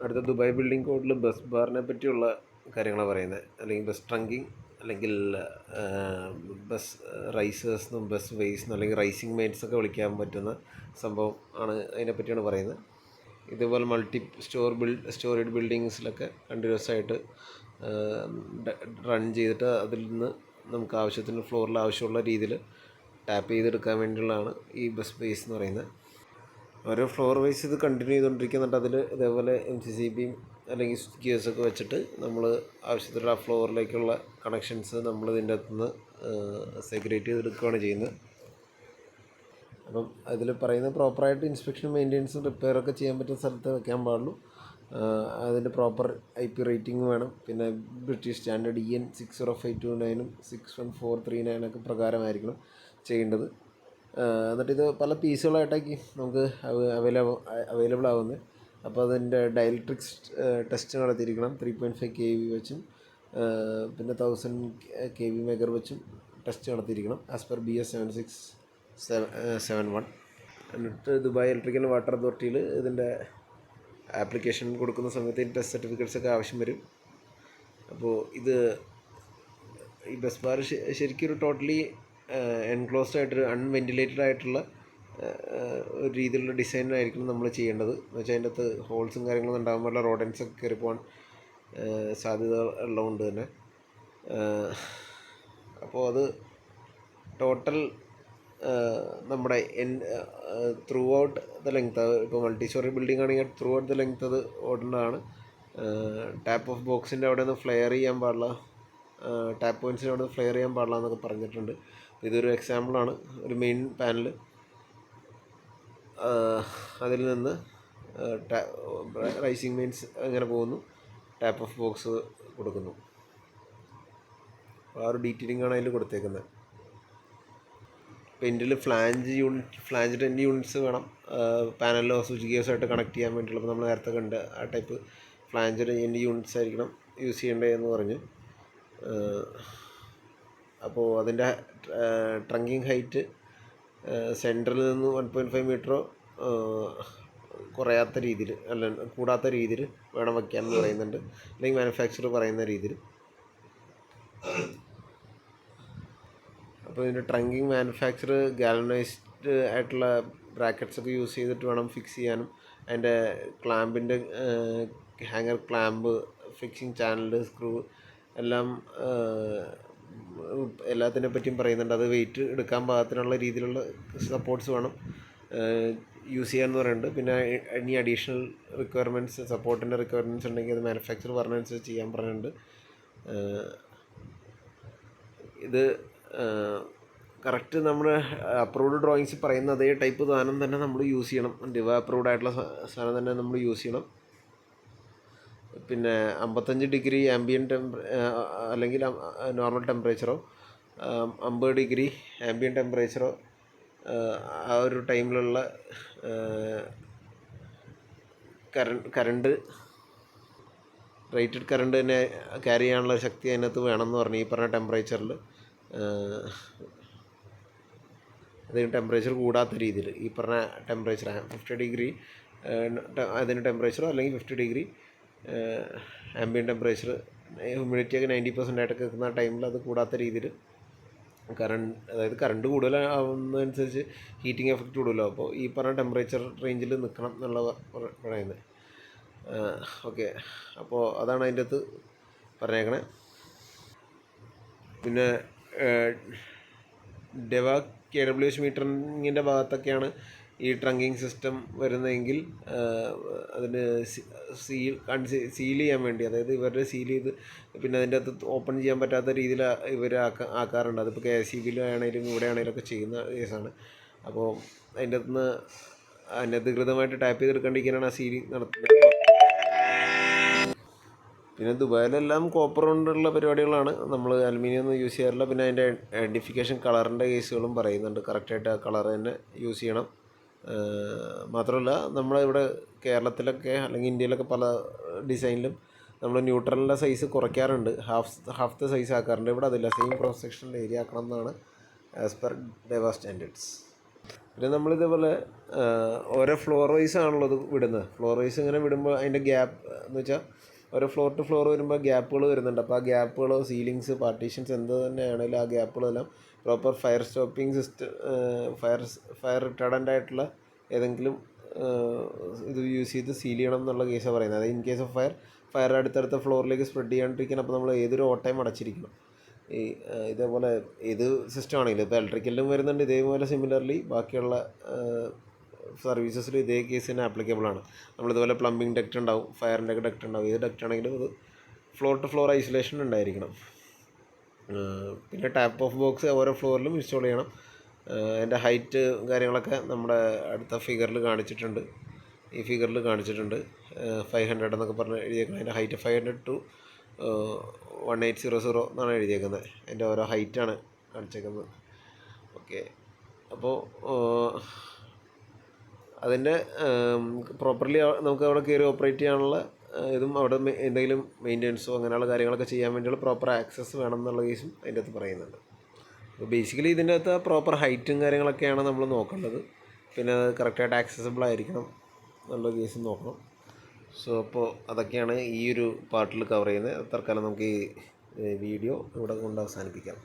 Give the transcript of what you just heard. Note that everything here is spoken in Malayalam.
അടുത്ത ദുബായ് ബിൽഡിംഗ് കോഡിൽ ബസ് ബാറിനെ പറ്റിയുള്ള കാര്യങ്ങളാണ് പറയുന്നത്. അല്ലെങ്കിൽ ബസ് ട്രങ്കിങ്, അല്ലെങ്കിൽ ബസ് റൈസേഴ്സ് എന്നും ബസ് വെയ്സ് എന്നും അല്ലെങ്കിൽ റൈസിങ് മെയ്റ്റ്സ് ഒക്കെ വിളിക്കാൻ പറ്റുന്ന സംഭവം ആണ്. അതിനെപ്പറ്റിയാണ് പറയുന്നത്. ഇതുപോലെ മൾട്ടി സ്റ്റോറേഡ് ബിൽഡിങ്സിലൊക്കെ കണ്ടിന്യൂസ് ആയിട്ട് റൺ ചെയ്തിട്ട് അതിൽ നിന്ന് നമുക്ക് ആവശ്യത്തിന് ഫ്ലോറിൽ ആവശ്യമുള്ള രീതിയിൽ ടാപ്പ് ചെയ്തെടുക്കാൻ വേണ്ടിയുള്ളതാണ് ഈ ബസ് ബേസ് എന്ന് പറയുന്നത്. ഓരോ ഫ്ലോർ വൈസ് ഇത് കണ്ടിന്യൂ ചെയ്തുകൊണ്ടിരിക്കുന്നുണ്ട്. അതിൽ ഇതേപോലെ MCCBയും അല്ലെങ്കിൽ സ്വിച്ച് ഗിയേഴ്സൊക്കെ വെച്ചിട്ട് നമ്മൾ ആവശ്യത്തിലുള്ള ആ ഫ്ലോറിലേക്കുള്ള കണക്ഷൻസ് നമ്മൾ ഇതിൻ്റെ അകത്തുനിന്ന് സെഗ്രിഗേറ്റ് ചെയ്തെടുക്കുകയാണ് ചെയ്യുന്നത്. അപ്പം അതിൽ പറയുന്ന പ്രോപ്പറായിട്ട് ഇൻസ്പെക്ഷൻ, മെയിൻ്റെനൻസും റിപ്പയറൊക്കെ ചെയ്യാൻ പറ്റുന്ന സ്ഥലത്ത് വയ്ക്കാൻ പാടുള്ളൂ. അതിൻ്റെ പ്രോപ്പർ IP റേറ്റിംഗ് വേണം. പിന്നെ ബ്രിട്ടീഷ് സ്റ്റാൻഡേർഡ് EN 60529 61439 പ്രകാരമായിരിക്കണം ചെയ്യേണ്ടത്. എന്നിട്ടിത് പല പീസുകളായിട്ടാക്കി നമുക്ക് അവൈലബിൾ ആവുന്നത്. അപ്പോൾ അതിൻ്റെ ഡയലക്ട്രിക്സ് ടെസ്റ്റ് നടത്തിയിരിക്കണം. 3.5 kV വെച്ചും പിന്നെ 1000 kV മെഗർ വെച്ചും ടെസ്റ്റ് നടത്തിയിരിക്കണം ആസ് പെർ BS 7671. എന്നിട്ട് ദുബായ് ഇലക്ട്രിക്കൽ വാട്ടർ അതോറിറ്റിയിൽ ഇതിൻ്റെ ആപ്ലിക്കേഷൻ കൊടുക്കുന്ന സമയത്ത് ഈ ടെസ്റ്റ് സർട്ടിഫിക്കറ്റ്സൊക്കെ ആവശ്യം വരും. അപ്പോൾ ഈ ബസ് ബാർ ശരിക്കും ഒരു ടോട്ടലി എൻക്ലോസ്ഡ് ആയിട്ടൊരു അൺവെൻറ്റിലേറ്റഡ് ആയിട്ടുള്ള ഒരു രീതിയിലുള്ള ഡിസൈനായിരിക്കണം നമ്മൾ ചെയ്യേണ്ടത്. എന്ന് വെച്ചാൽ അതിൻ്റെ അകത്ത് ഹോൾസും കാര്യങ്ങളൊന്നും ഉണ്ടാകാൻ പാടില്ല. റോഡൻസൊക്കെ കയറി പോകാൻ സാധ്യത ഉള്ളതുകൊണ്ട് തന്നെ. അപ്പോൾ അത് ടോട്ടൽ നമ്മുടെ ത്രൂ ഔട്ട് ദ ലെങ്ത്, ഇപ്പോൾ മൾട്ടി സ്റ്റോറി ബിൽഡിംഗ് ആണെങ്കിൽ ത്രൂ ഔട്ട് ദ ലെങ്ത് അത് ഓടേണ്ടതാണ്. ടാപ്പ് ഓഫ് ബോക്സിൻ്റെ അവിടെ നിന്ന് ഫ്ലെയർ ചെയ്യാൻ പാടില്ല, ടാപ്പ് പോയിൻറ്റ്സിൻ്റെ അവിടെ നിന്ന് ഫ്ലെയർ ചെയ്യാൻ പാടില്ല എന്നൊക്കെ പറഞ്ഞിട്ടുണ്ട്. ഇതൊരു എക്സാമ്പിളാണ്. ഒരു മെയിൻ പാനൽ, അതിൽ നിന്ന് റൈസിങ് മെയിൻസ് അങ്ങനെ പോകുന്നു, ടാപ്പ് ഓഫ് ബോക്സ് കൊടുക്കുന്നു. ആ ഒരു ഡീറ്റെയിലിംഗ് ആണ് അതിൽ കൊടുത്തേക്കുന്നത്. ഇപ്പോൾ ഇതിൽ ഫ്ലാഞ്ച് 10 യൂണിറ്റ്സ് വേണം പാനലിലോ സ്വിച്ച് ഗിയേഴ്സായിട്ട് കണക്ട് ചെയ്യാൻ വേണ്ടിയിട്ടുള്ള. അപ്പോൾ നമ്മൾ നേരത്തെ കണ്ട ആ ടൈപ്പ് ഫ്ലാഞ്ച് 10 യൂണിറ്റ്സ് ആയിരിക്കണം യൂസ് ചെയ്യേണ്ടതെന്ന് പറഞ്ഞു. അപ്പോൾ അതിൻ്റെ ട്രങ്കിങ് ഹൈറ്റ് സെൻറ്ററിൽ നിന്ന് 1.5 മീറ്ററോ കുറയാത്ത രീതിയിൽ, അല്ല കൂടാത്ത രീതിയിൽ വേണം വയ്ക്കാമെന്ന് പറയുന്നുണ്ട്. അല്ലെങ്കിൽ മാനുഫാക്ചർ പറയുന്ന രീതിയിൽ. അപ്പോൾ ഇതിൻ്റെ ട്രങ്കിങ് മാനുഫാക്ചർ ഗാലനൈസ്ഡ് ആയിട്ടുള്ള ബ്രാക്കറ്റ്സൊക്കെ യൂസ് ചെയ്തിട്ട് വേണം ഫിക്സ് ചെയ്യാനും. അതിൻ്റെ ക്ലാമ്പിൻ്റെ hanger clamp, fixing channel, screw എല്ലാം എല്ലാത്തിനെ പറ്റിയും പറയുന്നുണ്ട്. അത് വെയിറ്റ് എടുക്കാൻ പാകത്തിനുള്ള രീതിയിലുള്ള സപ്പോർട്ട്സ് വേണം യൂസ് ചെയ്യാമെന്ന് പറയുന്നുണ്ട്. പിന്നെ ഇനി അഡീഷണൽ റിക്വയർമെൻറ്റ്സ്, സപ്പോർട്ടിൻ്റെ റിക്വയർമെൻറ്റ്സ് ഉണ്ടെങ്കിൽ അത് മാനുഫാക്ചർ പറഞ്ഞനുസരിച്ച് ചെയ്യാൻ പറഞ്ഞിട്ടുണ്ട്. ഇത് കറക്റ്റ് നമ്മുടെ അപ്രൂവ്ഡ് ഡ്രോയിങ്സ് പറയുന്ന അതേ ടൈപ്പ് സാധനം തന്നെ നമ്മൾ യൂസ് ചെയ്യണം. ഡിവ അപ്രൂവ്ഡ് ആയിട്ടുള്ള സാധനം തന്നെ നമ്മൾ യൂസ് ചെയ്യണം. പിന്നെ 55 ഡിഗ്രി ആംബിയൻറ്റ് അല്ലെങ്കിൽ നോർമൽ ടെമ്പറേച്ചറോ 50 ഡിഗ്രി ആംബിയൻറ്റ് ടെമ്പറേച്ചറോ ആ ഒരു ടൈമിലുള്ള കറണ്ട് റേറ്റഡ് കറണ്ട് തന്നെ ക്യാരി ചെയ്യാനുള്ള ശക്തി അതിനകത്ത് വേണമെന്ന് പറഞ്ഞു. ഈ പറഞ്ഞ ടെമ്പറേച്ചറിൽ അതിന് ടെമ്പറേച്ചർ കൂടാത്ത രീതിയിൽ ഈ പറഞ്ഞ ടെമ്പറേച്ചർ 50 ഡിഗ്രി അതിന് ടെമ്പറേച്ചറോ അല്ലെങ്കിൽ 50 ഡിഗ്രി ആംബിയൻ ടെമ്പറേച്ചർ, ഹ്യൂമിഡിറ്റിയൊക്കെ 90% ആയിട്ടൊക്കെ നിൽക്കുന്ന ടൈമിൽ അത് കൂടാത്ത രീതിയിൽ അതായത് കറണ്ട് കൂടുതലാവുന്നതനുസരിച്ച് ഹീറ്റിംഗ് എഫക്റ്റ് കൂടുതലോ. അപ്പോൾ ഈ പറഞ്ഞ ടെമ്പറേച്ചർ റേഞ്ചിൽ നിൽക്കണം എന്നുള്ള പറയുന്നത്. ഓക്കെ, അപ്പോൾ അതാണ് അതിൻ്റെ അകത്ത് പറഞ്ഞേക്കണേ. പിന്നെ ഡെവ KWH മീറ്ററിങ്ങിൻ്റെ ഭാഗത്തൊക്കെയാണ് ഈ ട്രങ്കിങ് സിസ്റ്റം വരുന്നതെങ്കിൽ അതിന് സീൽ ചെയ്യാൻ വേണ്ടി, അതായത് ഇവരുടെ സീൽ ചെയ്ത് പിന്നെ അതിൻ്റെ അകത്ത് ഓപ്പൺ ചെയ്യാൻ പറ്റാത്ത രീതിയിൽ ഇവർ ആക്കാറുണ്ട്. അതിപ്പോൾ KCBയിൽ ആണെങ്കിലും ഇവിടെ ആണെങ്കിലും ഒക്കെ ചെയ്യുന്ന കേസാണ്. അപ്പോൾ അതിൻ്റെ അകത്തുനിന്ന് അനധികൃതമായിട്ട് ടാപ്പ് ചെയ്തെടുക്കാണ്ടിരിക്കാനാണ് ആ സീലിംഗ് നടത്തുന്നത്. പിന്നെ ദുബായിലെല്ലാം കോപ്പർ കൊണ്ടുള്ള പരിപാടികളാണ്, നമ്മൾ അലുമിനിയം ഒന്നും യൂസ് ചെയ്യാറില്ല. പിന്നെ അതിൻ്റെ ഐഡൻറ്റിഫിക്കേഷൻ കളറിൻ്റെ കേസുകളും പറയുന്നുണ്ട്. കറക്റ്റായിട്ട് ആ കളർ തന്നെ യൂസ് ചെയ്യണം. മാത്രമല്ല നമ്മളിവിടെ കേരളത്തിലൊക്കെ അല്ലെങ്കിൽ ഇന്ത്യയിലൊക്കെ പല ഡിസൈനിലും നമ്മൾ ന്യൂട്രലിൻ്റെ സൈസ് കുറയ്ക്കാറുണ്ട്, ഹാഫ് ദ സൈസ് ആക്കാറുണ്ട്. ഇവിടെ അതില്ല, സെയിം ക്രോസ് സെക്ഷനിൽ ഏരിയ ആക്കണം എന്നാണ് ആസ് പെർ ഡെവ സ്റ്റാൻഡേർഡ്സ്. പിന്നെ നമ്മളിതേപോലെ ഓരോ ഫ്ലോർ വൈസ് ആണല്ലോ ഇത് വിടുന്നത്. ഫ്ലോർ വൈസ് ഇങ്ങനെ വിടുമ്പോൾ അതിൻ്റെ ഗ്യാപ്പ് എന്ന് വെച്ചാൽ ഓരോ ഫ്ലോർ ടു ഫ്ലോർ വരുമ്പോൾ ഗ്യാപ്പുകൾ വരുന്നുണ്ട്. അപ്പോൾ ആ ഗ്യാപ്പുകളോ സീലിങ്സ് പാർട്ടീഷൻസ് എന്ത് തന്നെയാണെങ്കിലും ആ ഗ്യാപ്പുകളെല്ലാം proper fire stopping system, fire retardant ആയിട്ടുള്ള ഏതെങ്കിലും ഇത് യൂസ് ചെയ്ത് സീൽ ചെയ്യണം എന്നുള്ള കേസാണ് പറയുന്നത്. അത് ഇൻ കേസ് ഓഫ് ഫയർ അടുത്തടുത്ത ഫ്ലോറിലേക്ക് സ്പ്രെഡ് ചെയ്യാണ്ടിരിക്കണം. അപ്പോൾ നമ്മൾ ഏതൊരു ഓട്ടയും അടച്ചിരിക്കണം. ഈ ഇതേപോലെ ഏത് സിസ്റ്റം ആണെങ്കിലും ഇപ്പോൾ ഇലക്ട്രിക്കലിലും വരുന്നുണ്ട് ഇതേപോലെ. സിമിലർലി ബാക്കിയുള്ള സർവീസസിൽ ഇതേ കേസ് തന്നെ ആപ്ലിക്കബിൾ ആണ്. നമ്മളിതുപോലെ പ്ലംബിംഗ് ഡക്റ്റ് ഉണ്ടാവും, ഫയറിൻ്റെ ഒക്കെ ഡക്റ്റ് ഉണ്ടാവും. ഏത് ഡക്റ്റ് ആണെങ്കിലും അത് ഫ്ലോർ ടു ഫ്ലോർ ഐസൊലേഷൻ ഉണ്ടായിരിക്കണം. പിന്നെ ടാപ്പ് ഓഫ് ബോക്സ് ഓരോ ഫ്ലോറിലും ഇൻസ്റ്റാൾ ചെയ്യണം. അതിൻ്റെ ഹൈറ്റ് കാര്യങ്ങളൊക്കെ നമ്മുടെ അടുത്ത ഫിഗറിൽ കാണിച്ചിട്ടുണ്ട്. ഈ ഫിഗറിൽ കാണിച്ചിട്ടുണ്ട് 500 എന്നൊക്കെ പറഞ്ഞ് എഴുതിയേക്കുന്നത്. അതിൻ്റെ ഹൈറ്റ് 500 to 1800 എന്നാണ് എഴുതിയേക്കുന്നത്. അതിൻ്റെ ഓരോ ഹൈറ്റാണ് കാണിച്ചേക്കുന്നത്. ഓക്കെ, അപ്പോൾ അതിൻ്റെ പ്രോപ്പർലി നമുക്ക് അവിടെ കയറി ഓപ്പറേറ്റ് ചെയ്യാനുള്ള ഇതും അവിടെ എന്തെങ്കിലും മെയിൻ്റെനൻസോ അങ്ങനെയുള്ള കാര്യങ്ങളൊക്കെ ചെയ്യാൻ വേണ്ടിയുള്ള പ്രോപ്പർ ആക്സസ് വേണം എന്നുള്ള കേസും അതിൻ്റെ അകത്ത് പറയുന്നുണ്ട്. അപ്പോൾ ബേസിക്കലി ഇതിൻ്റെ അകത്ത് പ്രോപ്പർ ഹൈറ്റും കാര്യങ്ങളൊക്കെയാണ് നമ്മൾ നോക്കേണ്ടത്. പിന്നെ അത് കറക്റ്റായിട്ട് ആക്സസിബിൾ ആയിരിക്കണം എന്നുള്ള കേസും നോക്കണം. സോ അപ്പോൾ അതൊക്കെയാണ് ഈ ഒരു പാർട്ടിൽ കവർ ചെയ്യുന്നത്. തൽക്കാലം നമുക്ക് ഈ വീഡിയോ ഇവിടെ കൊണ്ട് അവസാനിപ്പിക്കാം.